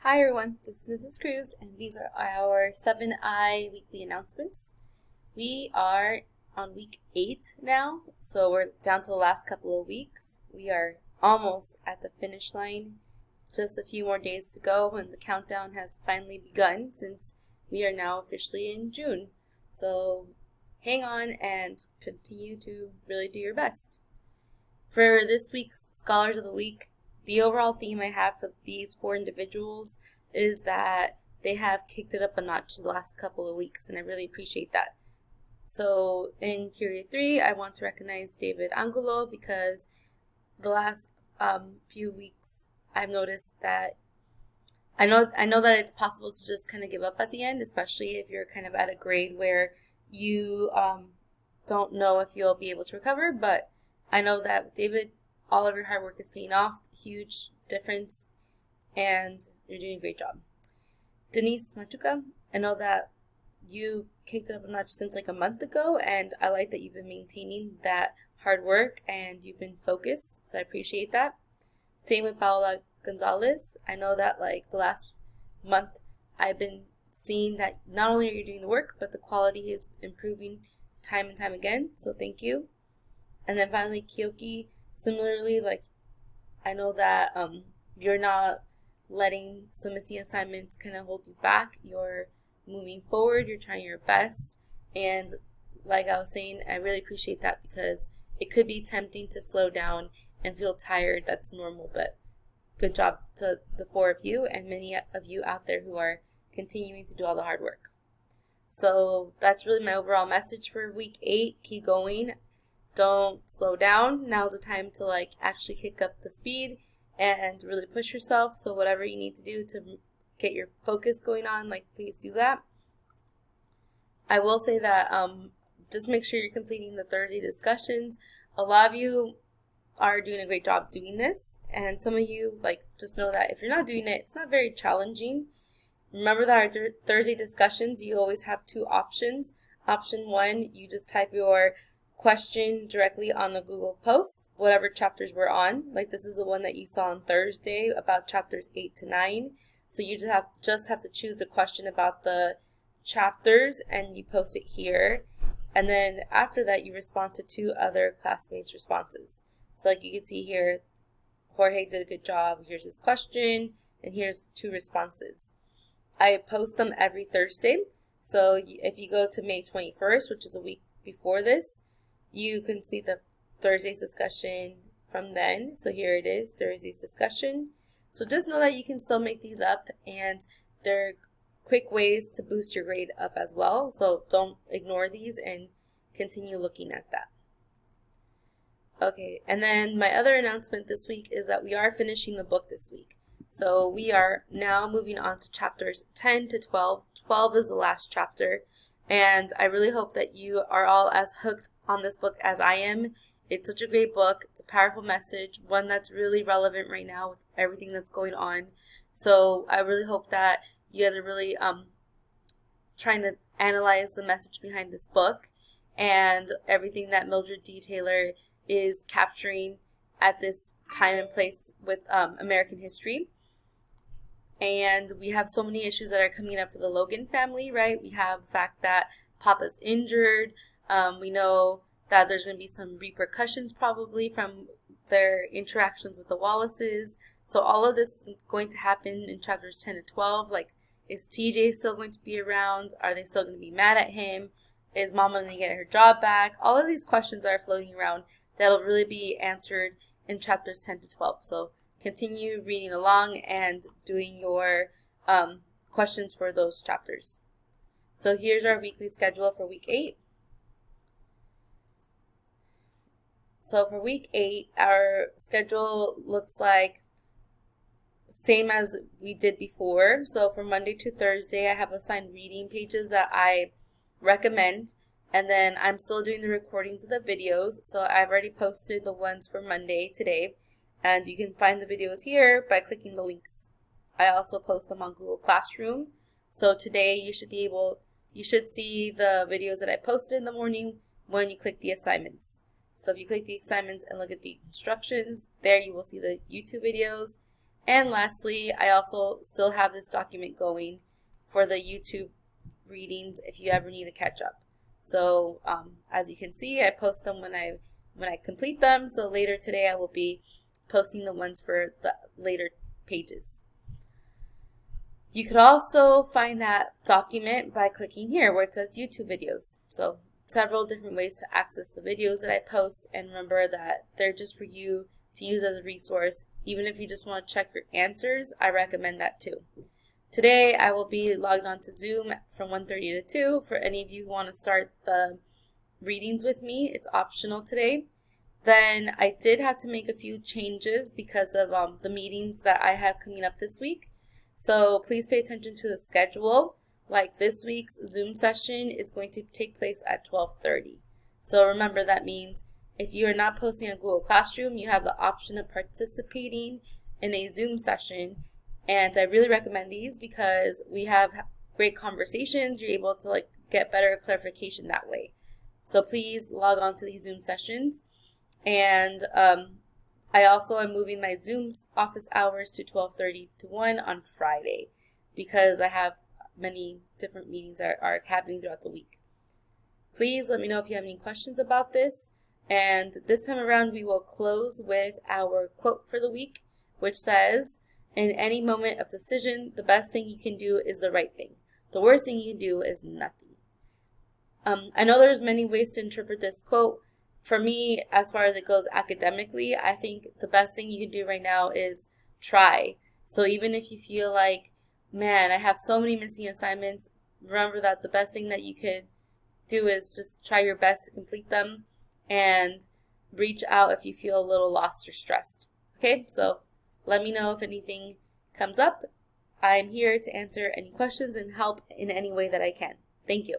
Hi everyone, this is Mrs. Cruz, and these are our 7i weekly announcements. We are on week 8 now, so we're down to the last couple of weeks. We are almost at the finish line. Just a few more days to go, and the countdown has finally begun since we are now officially in June. So hang on and continue to really do your best. For this week's Scholars of the Week, the overall theme I have for these 4 individuals is that they have kicked it up a notch the last couple of weeks, and I really appreciate that. So in period 3, I want to recognize David Angulo because the last few weeks I've noticed that I know that it's possible to just kind of give up at the end, especially if you're kind of at a grade where you don't know if you'll be able to recover, but I know that with David, all of your hard work is paying off, huge difference, and you're doing a great job. Denise Machuca, I know that you kicked it up a notch since like a month ago, and I like that you've been maintaining that hard work and you've been focused, so I appreciate that. Same with Paola Gonzalez. I know that like the last month I've been seeing that not only are you doing the work, but the quality is improving time and time again, so thank you. And then finally, Kyoki, similarly, like I know that you're not letting some missing assignments kind of hold you back. You're moving forward, you're trying your best, and like I was saying, I really appreciate that because it could be tempting to slow down and feel tired. That's normal, but good job to the 4 of you and many of you out there who are continuing to do all the hard work. So that's really my overall message for week 8. Keep going. Don't slow down. Now's the time to like actually kick up the speed and really push yourself. So whatever you need to do to get your focus going on, like please do that. I will say that just make sure you're completing the Thursday discussions. A lot of you are doing a great job doing this, and some of you like just know that if you're not doing it, it's not very challenging. Remember that our Thursday discussions, you always have 2 options. Option 1, you just type your question directly on the Google post, whatever chapters we're on. Like this is the one that you saw on Thursday about chapters 8 to 9. So you just have to choose a question about the chapters and you post it here. And then after that you respond to 2 other classmates' responses. So like you can see here, Jorge did a good job. Here's his question and here's 2 responses. I post them every Thursday. So if you go to May 21st, which is a week before this, you can see the Thursday's discussion from then. So here it is, Thursday's discussion. So just know that you can still make these up, and they're quick ways to boost your grade up as well. So don't ignore these and continue looking at that. Okay, and then my other announcement this week is that we are finishing the book this week. So we are now moving on to chapters 10 to 12. 12 is the last chapter, and I really hope that you are all as hooked on this book as I am. It's such a great book. It's a powerful message, one that's really relevant right now with everything that's going on. So I really hope that you guys are really trying to analyze the message behind this book and everything that Mildred D. Taylor is capturing at this time and place with American history. And we have so many issues that are coming up for the Logan family, right? We have the fact that Papa's injured. We know that there's going to be some repercussions probably from their interactions with the Wallaces. So all of this is going to happen in chapters 10 to 12. Like, is TJ still going to be around? Are they still going to be mad at him? Is Mama going to get her job back? All of these questions are floating around that'll really be answered in chapters 10 to 12. So continue reading along and doing your questions for those chapters. So here's our weekly schedule for week 8. So for week 8, our schedule looks like same as we did before. So from Monday to Thursday, I have assigned reading pages that I recommend. And then I'm still doing the recordings of the videos. So I've already posted the ones for Monday today. And you can find the videos here by clicking the links. I also post them on Google Classroom. So today you should see the videos that I posted in the morning when you click the assignments. So if you click the assignments and look at the instructions, there you will see the YouTube videos. And lastly, I also still have this document going for the YouTube readings if you ever need to catch up. So as you can see, I post them when I complete them. So later today I will be posting the ones for the later pages. You could also find that document by clicking here where it says YouTube videos. So several different ways to access the videos that I post, and remember that they're just for you to use as a resource. Even if you just want to check your answers, I recommend that too. Today I will be logged on to Zoom from 1:30 to 2 for any of you who want to start the readings with me. It's optional today. Then I did have to make a few changes because of the meetings that I have coming up this week. So please pay attention to the schedule. Like this week's Zoom session is going to take place at 12:30. So remember, that means if you are not posting on Google Classroom, you have the option of participating in a Zoom session. And I really recommend these because we have great conversations. You're able to get better clarification that way. So please log on to these Zoom sessions. And I also am moving my Zoom's office hours to 12:30 to 1 on Friday because I have many different meetings that are happening throughout the week. Please let me know if you have any questions about this. And this time around, we will close with our quote for the week, which says, "In any moment of decision, the best thing you can do is the right thing. The worst thing you can do is nothing." I know there's many ways to interpret this quote. For me, as far as it goes academically, I think the best thing you can do right now is try. So even if you feel like, man, I have so many missing assignments, remember that the best thing that you could do is just try your best to complete them and reach out if you feel a little lost or stressed. Okay, so let me know if anything comes up. I'm here to answer any questions and help in any way that I can. Thank you.